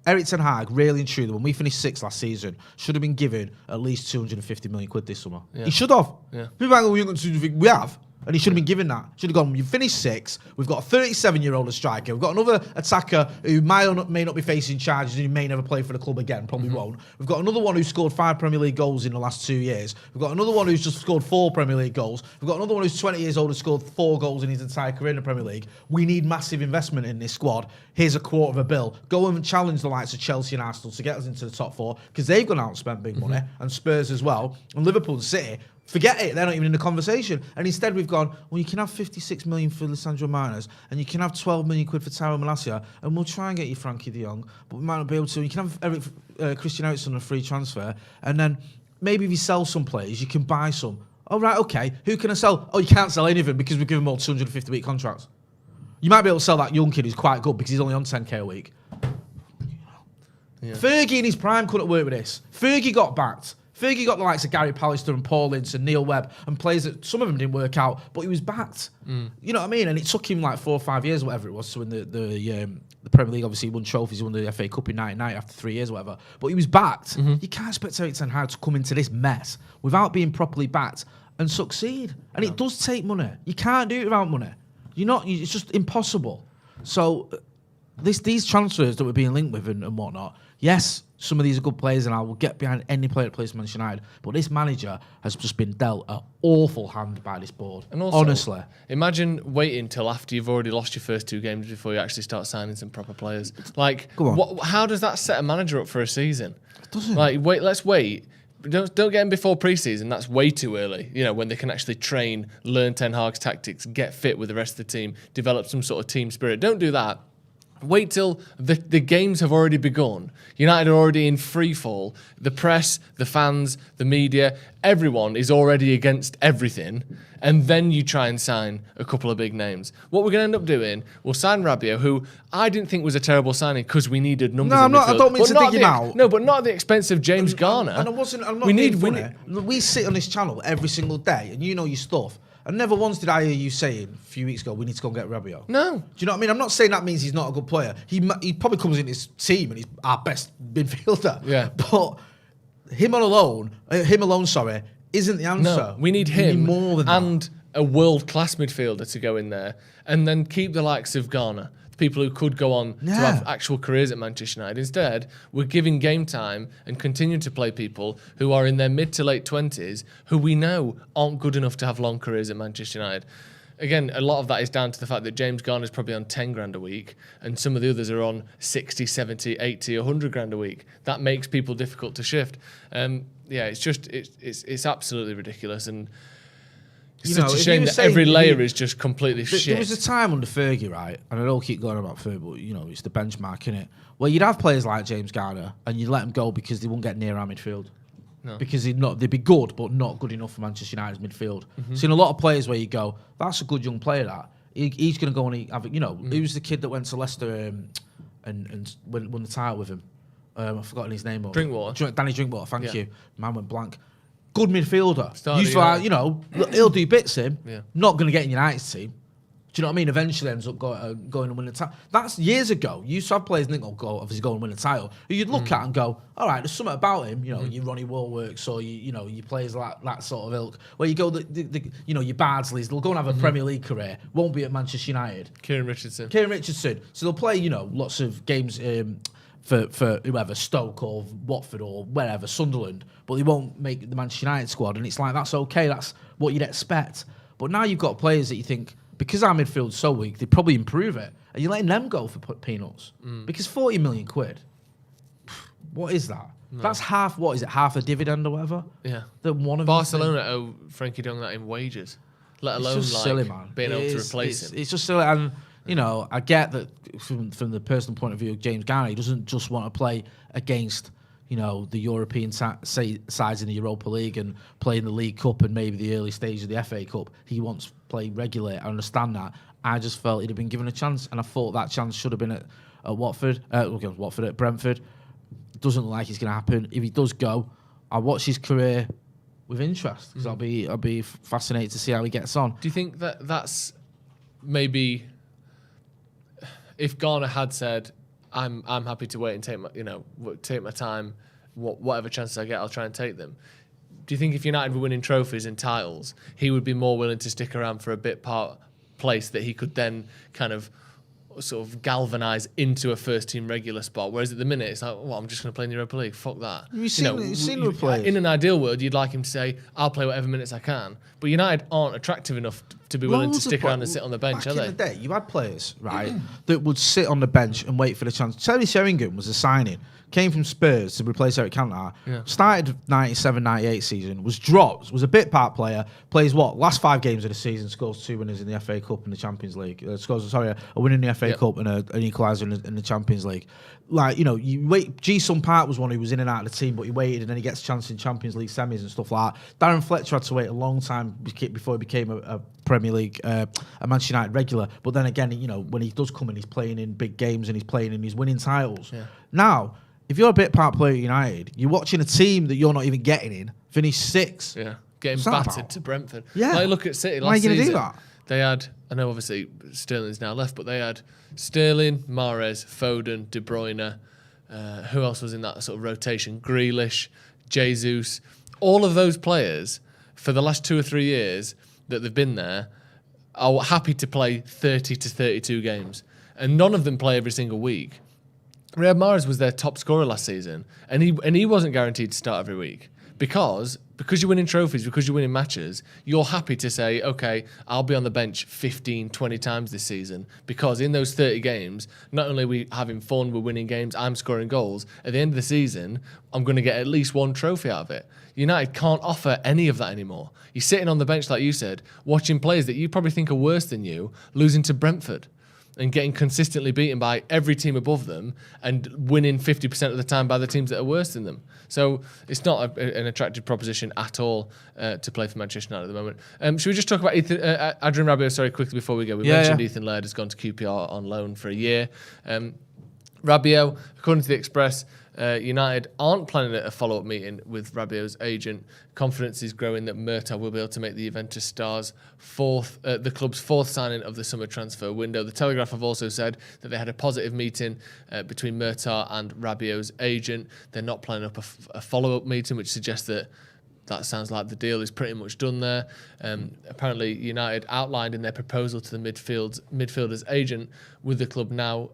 Erik ten Hag, really and truly, when we finished 6th last season, should have been given at least 250 million quid this summer. He should have. People are like, we have. And he should have been given that. Should have gone, you finished 6th. We've got a 37-year-old striker. We've got another attacker who may not be facing charges and who may never play for the club again, probably won't. We've got another one who scored 5 Premier League goals in the last 2 years. We've got another one who's just scored 4 Premier League goals. We've got another one who's 20 years old and scored 4 goals in his entire career in the Premier League. We need massive investment in this squad. Here's $250 million. Go and challenge the likes of Chelsea and Arsenal to get us into the top 4, because they've gone out and spent big money, and Spurs as well, and Liverpool and City. Forget it, they're not even in the conversation. And instead we've gone, well, you can have 56 million for Lisandro Martinez, and you can have 12 million quid for Tyrell Malacia, and we'll try and get you Frankie de Jong, but we might not be able to. You can have Christian Eriksen on a free transfer, and then maybe if you sell some players, you can buy some. Oh, right, okay, who can I sell? Oh, you can't sell any of them because we've given them all 250-week contracts. You might be able to sell that young kid who's quite good because he's only on 10k a week. Fergie in his prime couldn't work with this. Fergie got backed Fergie got the likes of Gary Pallister and Paul Ince and Neil Webb and players that some of them didn't work out, but he was backed. You know what I mean? And it took him like 4 or 5 years, whatever it was, to win the Premier League. Obviously, he won trophies. He won the FA Cup in '99 after 3 years, or whatever. But he was backed. You can't expect Erik ten Hag to come into this mess without being properly backed and succeed. And it does take money. You can't do it without money. It's just impossible. So these transfers that we're being linked with and whatnot, yes, some of these are good players, and I will get behind any player that plays for Manchester United. But this manager has just been dealt an awful hand by this board. And also, honestly, imagine waiting till after you've already lost your first 2 games before you actually start signing some proper players. Like, how does that set a manager up for a season? It doesn't. Like, let's wait. Don't get them before pre-season. That's way too early. You know, when they can actually train, learn Ten Hag's tactics, get fit with the rest of the team, develop some sort of team spirit. Don't do that. Wait till the games have already begun. United are already in free fall. The press, the fans, the media, everyone is already against everything. And then you try and sign a couple of big names. What we're going to end up doing, we'll sign Rabiot, who I didn't think was a terrible signing because we needed numbers in midfield. I don't mean to dig him out. No, but not at the expense of James Garner. And I'm not being funny. We sit on this channel every single day, and you know your stuff. And never once did I hear you saying a few weeks ago, we need to go and get Rabiot. No. Do you know what I mean? I'm not saying that means he's not a good player. He probably comes in his team and he's our best midfielder. Yeah. But him alone, isn't the answer. No, we need him more than and that. A world-class midfielder to go in there, and then keep the likes of Garner, the people who could go on to have actual careers at Manchester United. Instead, we're giving game time and continuing to play people who are in their mid to late 20s, who we know aren't good enough to have long careers at Manchester United. Again, a lot of that is down to the fact that James Garner is probably on 10 grand a week, and some of the others are on 60, 70, 80, 100 grand a week. That makes people difficult to shift. It's absolutely ridiculous, and it's such a shame that every layer is just completely shit. There was a time under Fergie, right? And I don't keep going about Fergie, but it's the benchmark, innit? Where you'd have players like James Garner, and you'd let them go because they wouldn't get near our midfield. No. Because they'd be good, but not good enough for Manchester United's midfield. Seen a lot of players where you go, that's a good young player. That he's going to go and have. He was the kid that went to Leicester and won the title with him. I've forgotten his name. Danny Drinkwater. Thank you. Man went blank. Good midfielder. He'll do bits in. Yeah. Not going to get in United's team. Do you know what I mean? Eventually ends up going and win the title. That's years ago. You used to have players think, obviously go and win the title. You'd look at and go, all right, there's something about him. You Ronnie Woolworks or you players like that sort of ilk. Where you go, your Bardsleys, they'll go and have a Premier League career. Won't be at Manchester United. Kieran Richardson. So they'll play, lots of games for whoever, Stoke or Watford or wherever, Sunderland, but they won't make the Manchester United squad. And it's like, that's okay. That's what you'd expect. But now you've got players that you think, because our midfield's so weak, they probably improve it. And you're letting them go for peanuts. Because 40 million quid, what is that? No. That's half a dividend or whatever? Yeah. That one of Barcelona owe Frankie de Jong that in wages, let alone silly, man. Being able to replace him. It's just silly. And, I get that from the personal point of view of James Garner, he doesn't just want to play against the European sides in the Europa League and play in the League Cup and maybe the early stage of the FA Cup. He wants to play regularly. I understand that. I just felt he'd have been given a chance, and I thought that chance should have been at at Brentford. Doesn't look like it's going to happen. If he does go, I'll watch his career with interest because I'll be fascinated to see how he gets on. Do you think that that's maybe if Garner had said, I'm happy to wait and take my time. Whatever chances I get, I'll try and take them. Do you think if United were winning trophies and titles, he would be more willing to stick around for a bit part place that he could then kind of sort of galvanise into a first team regular spot? Whereas at the minute it's like, I'm just going to play in the Europa League. Fuck that. You've seen him play. In an ideal world, you'd like him to say, I'll play whatever minutes I can. But United aren't attractive enough to be willing to stick around and sit on the bench, are they? Back in the day, you had players, right, that would sit on the bench and wait for the chance. Terry Sheringham was a signing. Came from Spurs to replace Eric Cantona. Yeah. Started 97-98 season. Was dropped. Was a bit part player. Plays last 5 games of the season. Scores 2 winners in the FA Cup and the Champions League. A win in the FA Cup and an equaliser in the Champions League. You wait. Ji-Sung Park was one who was in and out of the team, but he waited and then he gets a chance in Champions League semis and stuff like that. Darren Fletcher had to wait a long time before he became a Premier League, a Manchester United regular. But then again, when he does come in, he's playing in big games and he's playing and he's winning titles. Yeah. Now, if you're a bit part player at United, you're watching a team that you're not even getting in finish 6th. Yeah, getting battered to Brentford. Yeah. Like, look at City last Why are you going to season. do that? They had, I know obviously Sterling's now left, but they had Sterling, Mahrez, Foden, De Bruyne. Who else was in that sort of rotation? Grealish, Jesus. All of those players for the last 2 or 3 years that they've been there are happy to play 30 to 32 games. And none of them play every single week. Riyad Mahrez was their top scorer last season, and he wasn't guaranteed to start every week because you're winning trophies, because you're winning matches, you're happy to say, okay, I'll be on the bench 15, 20 times this season because in those 30 games, not only are we having fun, we're winning games, I'm scoring goals, at the end of the season, I'm going to get at least one trophy out of it. United can't offer any of that anymore. You're sitting on the bench, like you said, watching players that you probably think are worse than you, losing to Brentford and getting consistently beaten by every team above them and winning 50% of the time by the teams that are worse than them. So it's not an attractive proposition at all to play for Manchester United at the moment. Should we just talk about Adrien Rabiot, quickly before we go? We mentioned Ethan Laird has gone to QPR on loan for a year. Rabiot, according to the Express, United aren't planning a follow-up meeting with Rabiot's agent. Confidence is growing that Murta will be able to make the Juventus stars the club's fourth signing of the summer transfer window. The Telegraph have also said that they had a positive meeting between Murta and Rabiot's agent. They're not planning up a follow-up meeting, which suggests that sounds like the deal is pretty much done there. Apparently, United outlined in their proposal to the midfielder's agent, with the club now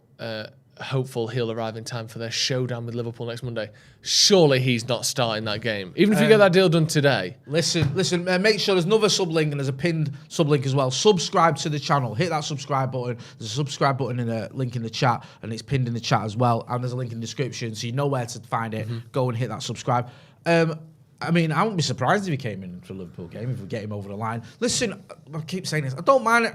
hopeful he'll arrive in time for their showdown with Liverpool next Monday. Surely he's not starting that game, even if you get that deal done today. Listen, make sure there's another sublink and there's a pinned sublink as well. Subscribe to the channel. Hit that subscribe button. There's a subscribe button in a link in the chat, and it's pinned in the chat as well. And there's a link in the description, so you know where to find it. Go and hit that subscribe. I mean, I wouldn't be surprised if he came in for a Liverpool game, if we get him over the line. Listen, I keep saying this. I don't mind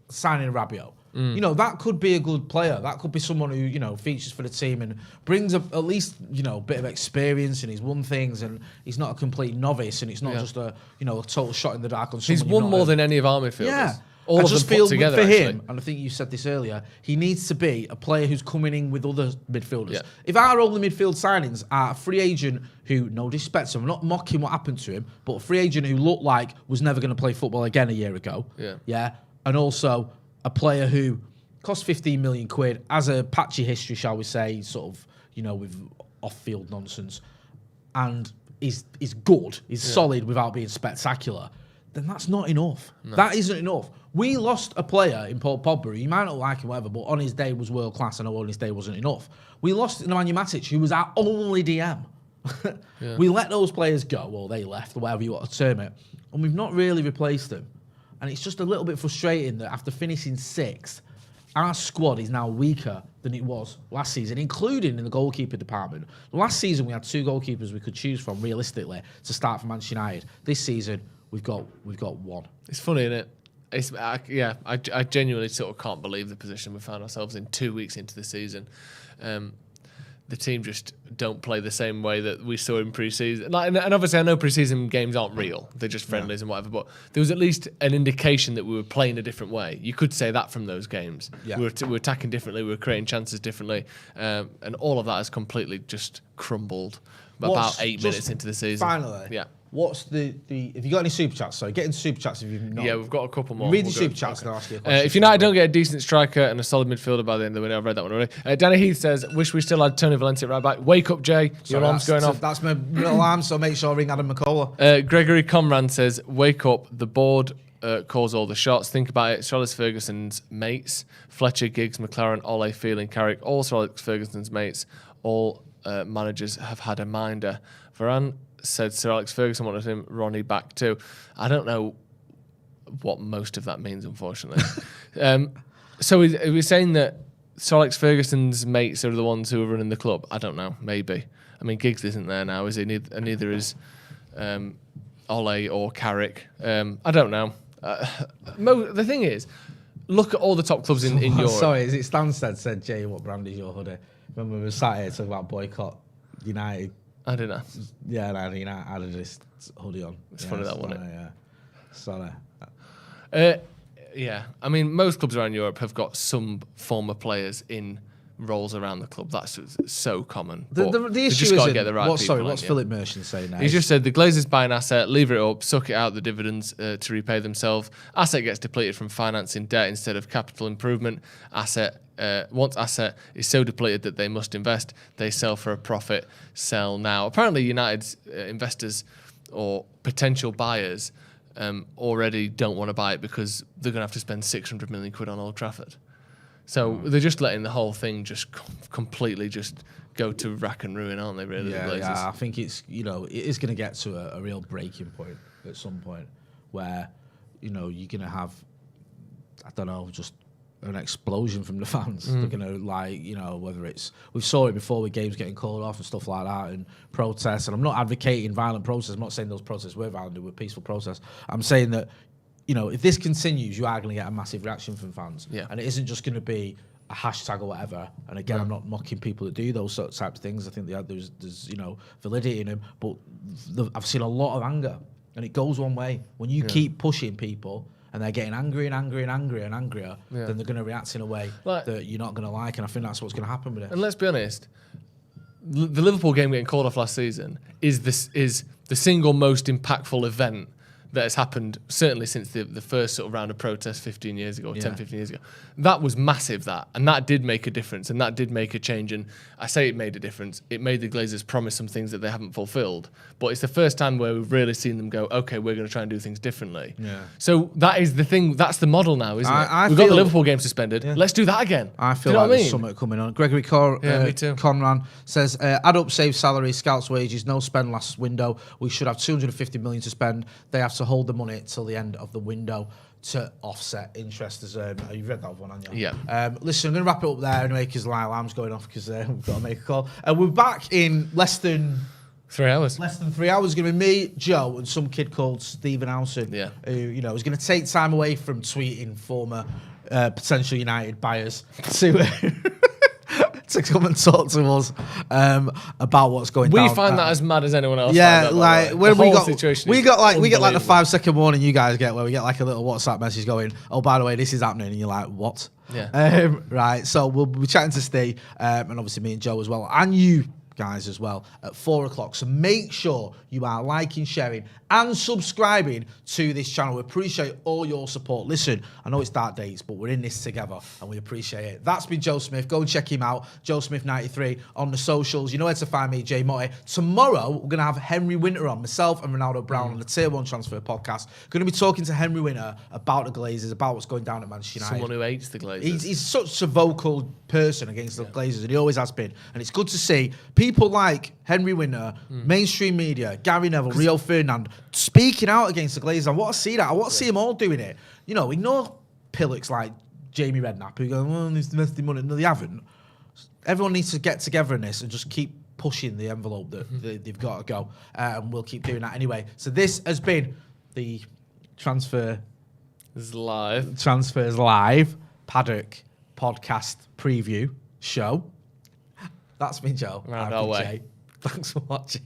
signing Rabiot. You know, that could be a good player. That could be someone who, you know, features for the team and brings at least, you know, a bit of experience, and he's won things, and he's not a complete novice, and it's not just a, you know, a total shot in the dark on someone. He's won more than any of our midfielders. Yeah. All I of just them feel put together, for him, actually. and I think you said this earlier, he needs to be a player who's coming in with other midfielders. Yeah. If our only midfield signings are a free agent who, no disrespect to him, I'm not mocking what happened to him, but a free agent who looked like was never going to play football again a year ago. Yeah. And also a player who cost 15 million quid, has a patchy history, shall we say, sort of, you know, with off-field nonsense, and is good, is solid without being spectacular, then that's not enough. No. That isn't enough. We lost a player in Paul Pogba. You might not like him, whatever, but on his day was world class. I know on his day wasn't enough. We lost Nemanja Matic, who was our only DM. We let those players go, or they left, or whatever you want to term it, and we've not really replaced them. And it's just a little bit frustrating that after finishing 6th, our squad is now weaker than it was last season, including in the goalkeeper department. Last season, we had 2 goalkeepers we could choose from, realistically, to start for Manchester United. This season, we've got 1. It's funny, isn't it? I genuinely sort of can't believe the position we found ourselves in 2 weeks into the season. The team just don't play the same way that we saw in pre-season. And obviously, I know pre-season games aren't real; they're just friendlies and whatever. But there was at least an indication that we were playing a different way. You could say that from those games. Yeah. We were attacking differently, we were creating chances differently, and all of that has completely just crumbled about 8 minutes into the season. Finally, what's the have you got any super chats? Sorry, get into super chats if you've not. Yeah, we've got a couple more. Read the super chats and I'll ask you a question. If United don't get a decent striker and a solid midfielder by the end of the window, I've read that one already. Danny Heath says, wish we still had Tony Valencia at right back. Wake up, Jay. Your alarm's going off. That's my alarm, so make sure I ring Adam McCullough. Gregory Comran says, wake up, the board calls all the shots. Think about it. Sir Alex Ferguson's mates, Fletcher, Giggs, McLaren, Ole, Feeling, Carrick, all Sir Alex Ferguson's mates, all managers have had a minder. Varane said Sir Alex Ferguson wanted him, Ronnie back too. I don't know what most of that means, unfortunately. So are we saying that Sir Alex Ferguson's mates are the ones who are running the club? I don't know, maybe. I mean, Giggs isn't there now, is he? Neither is Ole or Carrick. I don't know. The thing is, look at all the top clubs in Europe. Sorry, is it Stansted said, Jay, what brand is your hoodie? Remember we were sat here talking about boycott United. I don't know. Yeah, no, United added this hoodie on. It's funny that, wasn't it? Yeah. Sorry. Yeah, I mean, most clubs around Europe have got some former players in rolls around the club. That's so common. The They issue just is got to get the right people. What's Philip Merchant saying now? He just said the Glazers buy an asset, lever it up, suck it out the dividends to repay themselves. Asset gets depleted from financing debt instead of capital improvement. Once asset is so depleted that they must invest, they sell for a profit. Sell now. Apparently, United's investors or potential buyers already don't want to buy it because they're going to have to spend 600 million quid on Old Trafford. So they're just letting the whole thing just completely just go to rack and ruin, aren't they? Really, Yeah. I think it's it is going to get to a real breaking point at some point where you're going to have just an explosion from the fans. They're going to whether it's we saw it before with games getting called off and stuff like that and protests. And I'm not advocating violent protests. I'm not saying those protests were violent; they were peaceful protests. I'm saying that. If this continues, you are going to get a massive reaction from fans. Yeah. And it isn't just going to be a hashtag or whatever. And again, I'm not mocking people that do those sort of types of things. I think there's validity in them. But I've seen a lot of anger. And it goes one way. When you keep pushing people and they're getting angry and angry and angry and angrier, then they're going to react in a way that you're not going to like. And I think that's what's going to happen with it. And let's be honest, the Liverpool game getting called off last season is the single most impactful event that has happened, certainly since the first sort of round of protests 15 years ago, 10, 15 years ago. That was massive, and that did make a difference, and that did make a change. And I say it made a difference. It made the Glazers promise some things that they haven't fulfilled. But it's the first time where we've really seen them go, okay, we're going to try and do things differently. Yeah. So that is the thing. That's the model now, isn't it? We've got the Liverpool game suspended. Yeah. Let's do that again. I feel like there's something coming on. Gregory me too. Conran says, add up, save salary, scouts' wages, no spend last window. We should have 250 million to spend. They have to hold the money till the end of the window to offset interest. You've read that one, haven't you? Yeah. Listen, I'm going to wrap it up there anyway because the alarm's going off because we've got to make a call. We're back in less than 3 hours. Less than 3 hours. It's going to be me, Joe, and some kid called Stephen Howson. Yeah. Who, is going to take time away from tweeting former potential United buyers to come and talk to us about what's going down. We find that as mad as anyone else. Yeah, like when we get like the 5 second warning you guys get, where we get like a little WhatsApp message going, oh, by the way, this is happening, and you're like, what? Yeah. Right. So we'll be chatting to Steve, and obviously me and Joe as well, and you guys as well at 4 o'clock. So make sure you are liking, sharing, and subscribing to this channel. We appreciate all your support. Listen, I know it's dark days, but we're in this together and we appreciate it. That's been Joe Smith. Go and check him out, Joe Smith 93 on the socials. You know where to find me, Jay Motti. Tomorrow, we're going to have Henry Winter on, myself and Ronaldo Brown on the Tier 1 Transfer Podcast. Going to be talking to Henry Winter about the Glazers, about what's going down at Manchester United. Someone who hates the Glazers. He's such a vocal person against the Glazers, and he always has been. And it's good to see people like Henry Winter, mainstream media, Gary Neville, Rio Ferdinand, speaking out against the Glazers. I want to see that. I want to see them all doing it. Ignore pillocks like Jamie Redknapp who go, well, they've invested money. No, they haven't. Everyone needs to get together in this and just keep pushing the envelope that they've got to go. And we'll keep doing that anyway. So this has been the Transfers Live Paddock podcast preview show. That's been Joe. Round our way. Jay. Thanks for watching.